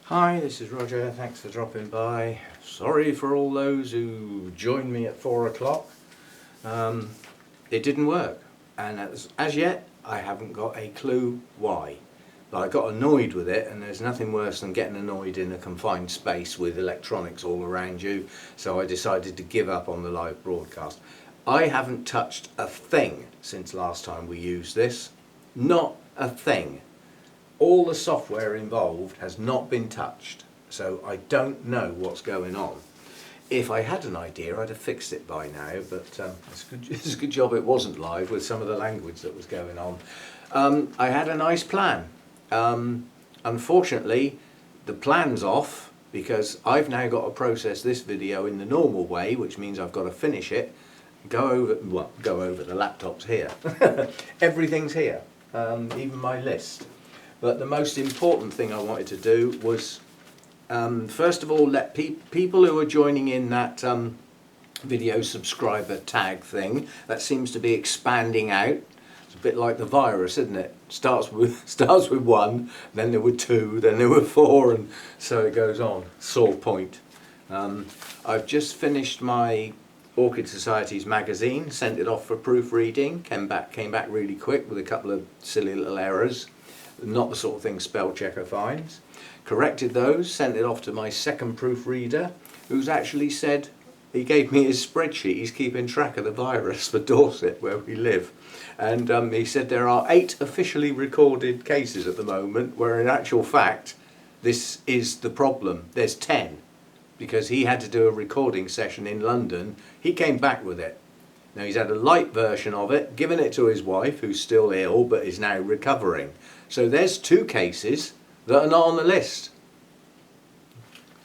Hi, this is Roger. Thanks for dropping by. Sorry for all those who joined me at 4 o'clock. It didn't work, and as yet I haven't got a clue why. But I got annoyed with it, and there's nothing worse than getting annoyed in a confined space with electronics all around you, so I decided to give up on the live broadcast. I haven't touched a thing since last time we used this. Not a thing. All the software involved has not been touched, so I don't know what's going on. If I had an idea, I'd have fixed it by now, but it's a good job it wasn't live with some of the language that was going on. I had a nice plan. Unfortunately, the plan's off because I've now got to process this video in the normal way, which means I've got to finish it, go over the laptop's here. Everything's here, even my list. But the most important thing I wanted to do was, first of all, let people who are joining in that video subscriber tag thing, that seems to be expanding out. It's a bit like the virus, isn't it? Starts with one, then there were two, then there were four, and so it goes on. Sore point. I've just finished my Orchid Society's magazine, sent it off for proofreading, came back really quick with a couple of silly little errors. Not the sort of thing spell checker finds. Corrected those, sent it off to my second proofreader, who's actually said, he gave me his spreadsheet, he's keeping track of the virus for Dorset where we live, and he said there are 8 officially recorded cases at the moment, where in actual fact this is the problem. There's 10, because he had to do a recording session in London. He came back with it. Now he's had a light version of it, given it to his wife, who's still ill but is now recovering. So there's 2 cases that are not on the list.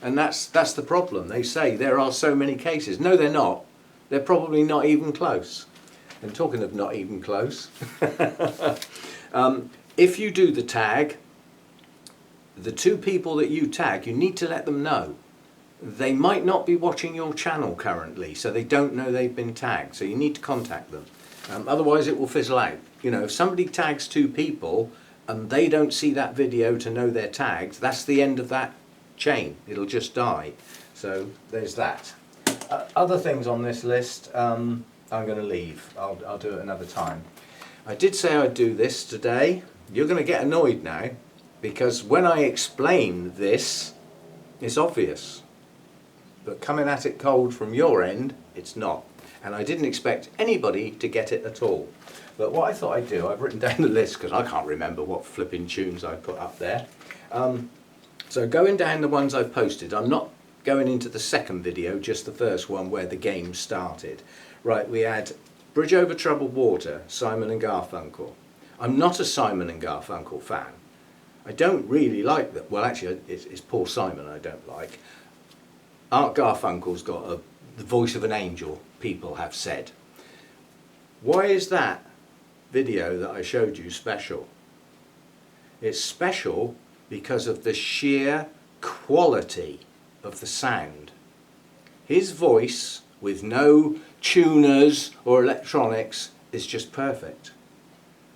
And that's the problem. They say there are so many cases. No, they're not. They're probably not even close. And talking of not even close, if you do the tag, the 2 people that you tag, you need to let them know. They might not be watching your channel currently, so they don't know they've been tagged. So you need to contact them. Otherwise it will fizzle out. You know, if somebody tags 2 people and they don't see that video to know they're tagged, that's the end of that chain. It'll just die. So there's that. Other things on this list, I'm going to leave. I'll do it another time. I did say I'd do this today. You're going to get annoyed now, because when I explain this, it's obvious. But coming at it cold from your end, it's not. And I didn't expect anybody to get it at all. But what I thought I'd do, I've written down the list because I can't remember what flipping tunes I put up there. So going down the ones I've posted, I'm not going into the second video, just the first one where the game started. Right, we had Bridge Over Troubled Water, Simon and Garfunkel. I'm not a Simon and Garfunkel fan. I don't really like them. Well, actually, it's Paul Simon I don't like. Art Garfunkel's got the voice of an angel, people have said. Why is that video that I showed you special? It's special because of the sheer quality of the sound. His voice, with no tuners or electronics, is just perfect.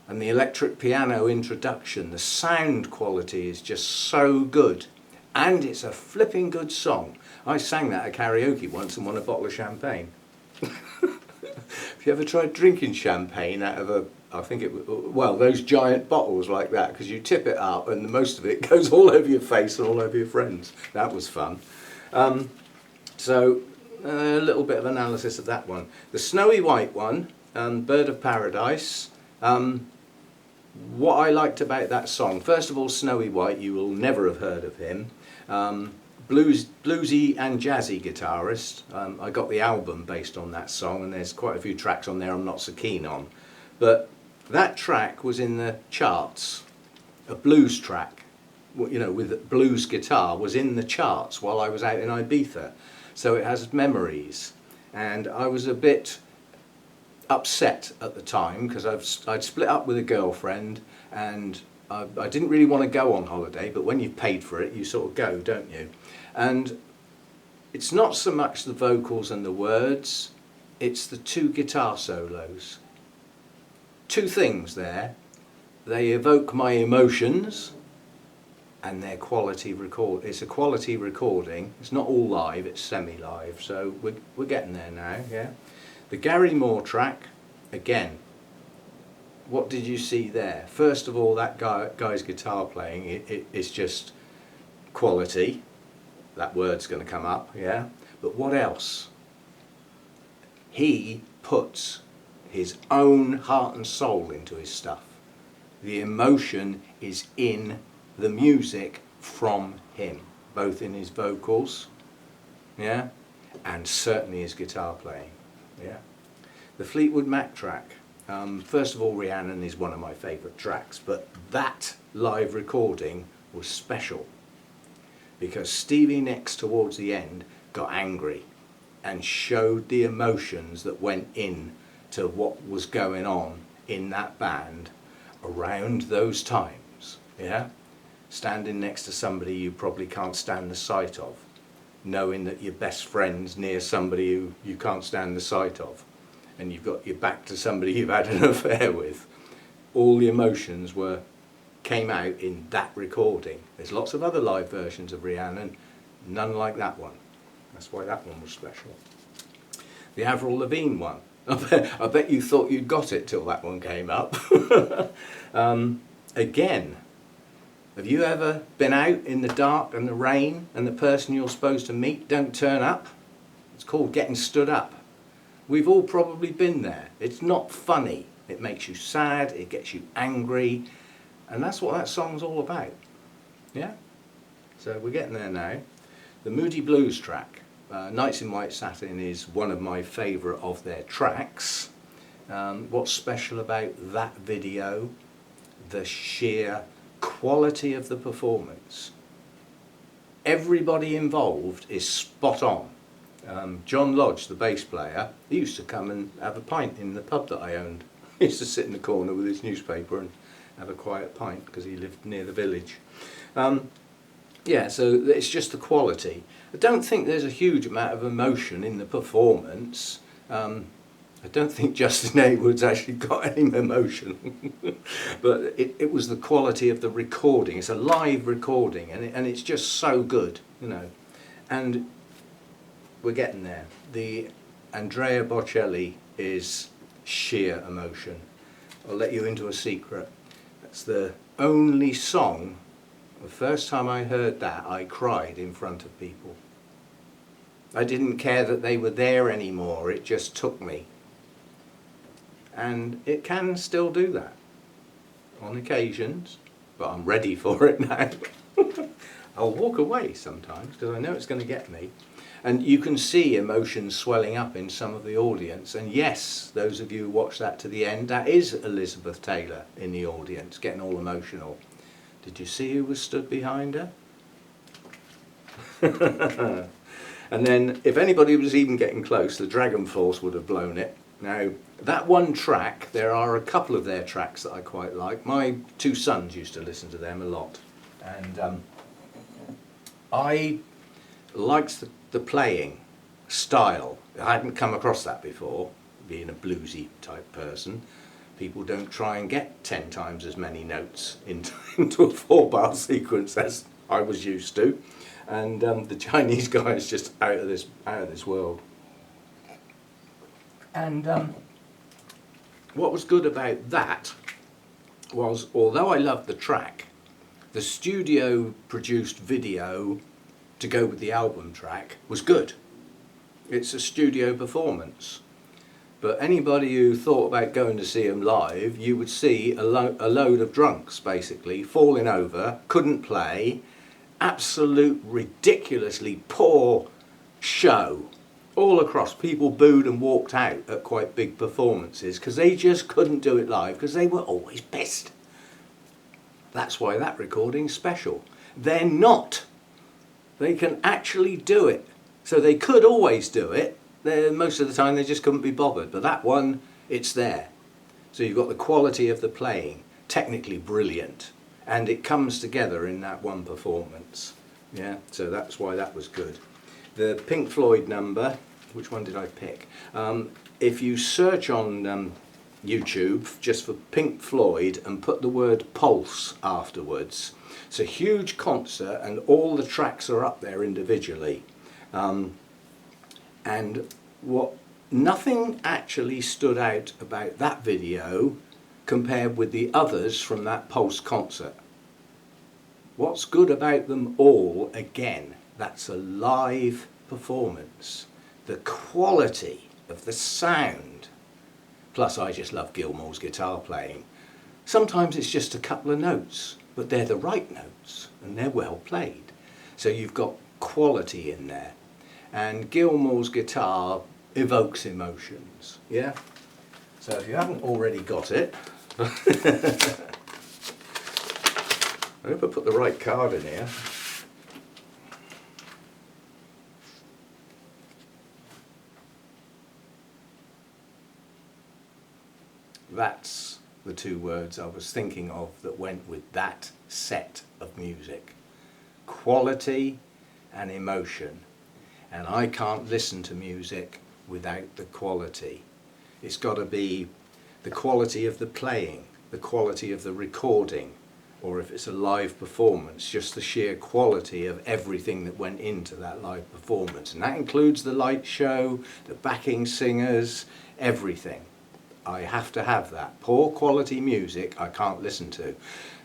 And the electric piano introduction, the sound quality is just so good. And it's a flipping good song. I sang that at karaoke once and won a bottle of champagne. Have you ever tried drinking champagne out of those giant bottles like that? Because you tip it up and most of it goes all over your face and all over your friends. That was fun. So a little bit of analysis of that one. The Snowy White one, Bird of Paradise. What I liked about that song, first of all, Snowy White, you will never have heard of him. Bluesy and jazzy guitarist. I got the album based on that song, and there's quite a few tracks on there I'm not so keen on. But that track was in the charts. A blues track, you know, with blues guitar, was in the charts while I was out in Ibiza. So it has memories. And I was a bit upset at the time because I'd split up with a girlfriend, and I didn't really want to go on holiday, but when you've paid for it, you sort of go, don't you? And it's not so much the vocals and the words, it's the 2 guitar solos. 2 things there. They evoke my emotions, and their quality record. It's a quality recording. It's not all live, it's semi-live, so we're getting there now. Yeah. The Gary Moore track, again, what did you see there? First of all, that guy's guitar playing, it's just quality. That word's going to come up, yeah. But what else? He puts his own heart and soul into his stuff. The emotion is in the music from him, both in his vocals, yeah, and certainly his guitar playing, yeah. The Fleetwood Mac track, first of all, Rhiannon is one of my favourite tracks, but that live recording was special because Stevie Nicks towards the end got angry and showed the emotions that went in to what was going on in that band around those times, yeah. Standing next to somebody you probably can't stand the sight of, knowing that your best friend's near somebody who you can't stand the sight of, and you've got your back to somebody you've had an affair with. All the emotions came out in that recording. There's lots of other live versions of Rhiannon, none like that one. That's why that one was special. The Avril Lavigne one. I bet you thought you'd got it till that one came up. Again, have you ever been out in the dark and the rain and the person you're supposed to meet don't turn up? It's called getting stood up. We've all probably been there. It's not funny. It makes you sad, it gets you angry, and that's what that song's all about. Yeah? So we're getting there now. The Moody Blues track, Nights in White Satin, is one of my favourite of their tracks. What's special about that video? The sheer quality of the performance. Everybody involved is spot on. John Lodge, the bass player, he used to come and have a pint in the pub that I owned. He used to sit in the corner with his newspaper and have a quiet pint because he lived near the village. Yeah, so it's just the quality. I don't think there's a huge amount of emotion in the performance. I don't think Justin Hayward's actually got any emotion, but it was the quality of the recording. It's a live recording, and it's just so good, you know. And we're getting there. The Andrea Bocelli is sheer emotion. I'll let you into a secret. That's the only song, the first time I heard that, I cried in front of people. I didn't care that they were there anymore, it just took me. And it can still do that on occasions, but I'm ready for it now. I'll walk away sometimes because I know it's going to get me. And you can see emotions swelling up in some of the audience. And yes, those of you who watch that to the end, that is Elizabeth Taylor in the audience, getting all emotional. Did you see who was stood behind her? And then, if anybody was even getting close, the Dragon Force would have blown it. Now, that one track, there are a couple of their tracks that I quite like. My two sons used to listen to them a lot. And I liked the playing style. I hadn't come across that before, being a bluesy type person. People don't try and get 10 times as many notes into a 4-bar sequence as I was used to. And the Chinese guy is just out of this world. And what was good about that was, although I loved the track, the studio produced video to go with the album track was good. It's a studio performance. But anybody who thought about going to see them live, you would see a load of drunks basically falling over, couldn't play, absolute ridiculously poor show all across. People booed and walked out at quite big performances because they just couldn't do it live because they were always pissed. That's why that recording's special. They're not. They can actually do it. So they could always do it. Most of the time they just couldn't be bothered. But that one, it's there. So you've got the quality of the playing, technically brilliant. And it comes together in that one performance. Yeah, so that's why that was good. The Pink Floyd number, which one did I pick? If you search on YouTube just for Pink Floyd and put the word Pulse afterwards. It's a huge concert and all the tracks are up there individually. And nothing actually stood out about that video compared with the others from that Pulse concert. What's good about them all, again, that's a live performance. The quality of the sound. Plus I just love Gilmour's guitar playing. Sometimes it's just a couple of notes, but they're the right notes and they're well played. So you've got quality in there. And Gilmour's guitar evokes emotions, yeah? So if you haven't already got it, I hope I put the right card in here. That's the two words I was thinking of that went with that set of music. Quality and emotion. And I can't listen to music without the quality. It's got to be the quality of the playing, the quality of the recording, or if it's a live performance, just the sheer quality of everything that went into that live performance. And that includes the light show, the backing singers, everything. I have to have that. Poor quality music I can't listen to.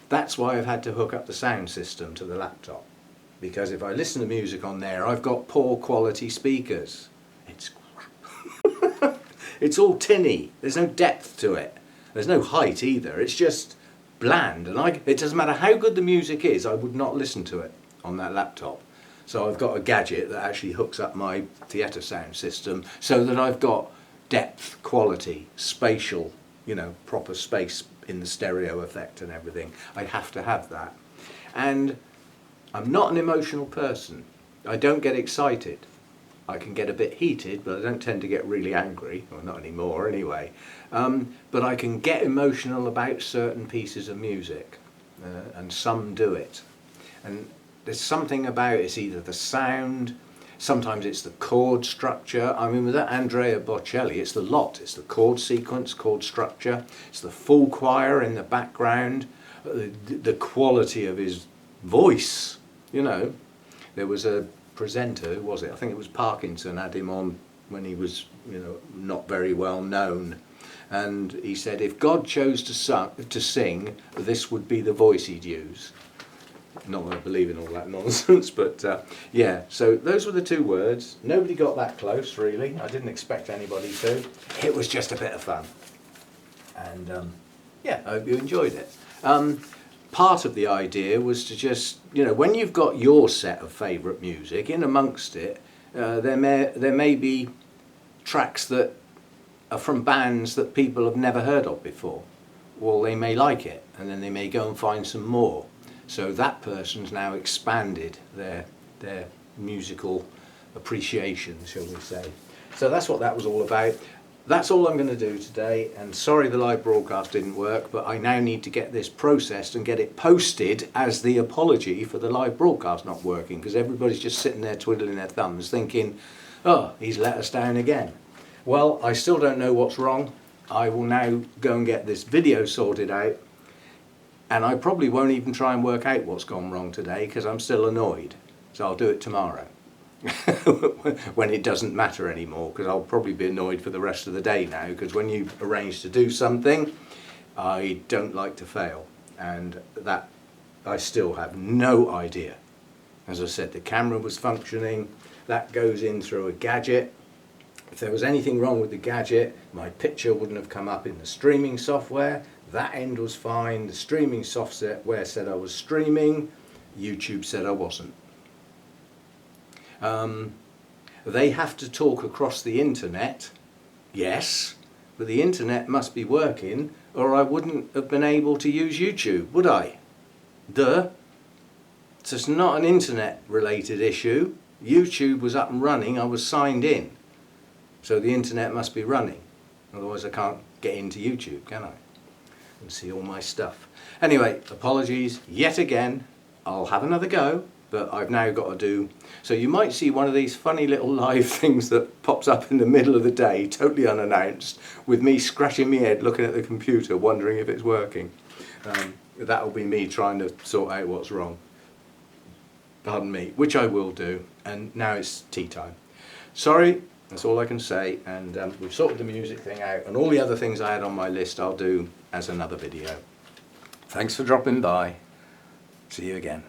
That's why I've had to hook up the sound system to the laptop. Because if I listen to music on there, I've got poor quality speakers. It's crap. It's all tinny. There's no depth to it. There's no height either. It's just bland. And it doesn't matter how good the music is, I would not listen to it on that laptop. So I've got a gadget that actually hooks up my theatre sound system so that I've got depth, quality, spatial, proper space in the stereo effect and everything. I have to have that. And I'm not an emotional person. I don't get excited. I can get a bit heated, but I don't tend to get really angry. Well, not anymore anyway. But I can get emotional about certain pieces of music, and some do it. And there's something about it's either the sound, sometimes it's the chord structure. I mean, with that Andrea Bocelli, it's the lot. It's the chord sequence, chord structure. It's the full choir in the background, the quality of his voice. There was a presenter, who was it? I think it was Parkinson, had him on when he was, not very well known. And he said if God chose to sing, this would be the voice he'd use. Not that I believe in all that nonsense, but yeah, so those were the two words. Nobody got that close, really. I didn't expect anybody to. It was just a bit of fun. And yeah, I hope you enjoyed it. Part of the idea was to just, when you've got your set of favourite music, in amongst it, there may be tracks that are from bands that people have never heard of before. Well, they may like it, and then they may go and find some more. So that person's now expanded their musical appreciation, shall we say. So that's what that was all about. That's all I'm going to do today, and sorry the live broadcast didn't work, but I now need to get this processed and get it posted as the apology for the live broadcast not working, because everybody's just sitting there twiddling their thumbs thinking, oh, he's let us down again. Well, I still don't know what's wrong. I will now go and get this video sorted out, and I probably won't even try and work out what's gone wrong today because I'm still annoyed. So I'll do it tomorrow. When it doesn't matter anymore, because I'll probably be annoyed for the rest of the day now, because when you arrange to do something, I don't like to fail, and that I still have no idea. As I said, the camera was functioning, that goes in through a gadget. If there was anything wrong with the gadget, my picture wouldn't have come up in the streaming software. That end was fine, the streaming software said I was streaming, YouTube said I wasn't. They have to talk across the internet, yes, but the internet must be working or I wouldn't have been able to use YouTube, would I? Duh. So it's not an internet related issue. YouTube was up and running, I was signed in. So the internet must be running. Otherwise I can't get into YouTube, can I? And see all my stuff. Anyway, apologies yet again. I'll have another go. that I've now got to do. So you might see one of these funny little live things that pops up in the middle of the day, totally unannounced, with me scratching my head looking at the computer wondering if it's working. That'll be me trying to sort out what's wrong. Pardon me, which I will do. And now it's tea time. Sorry, that's all I can say, and we've sorted the music thing out, and all the other things I had on my list I'll do as another video. Thanks for dropping by. See you again.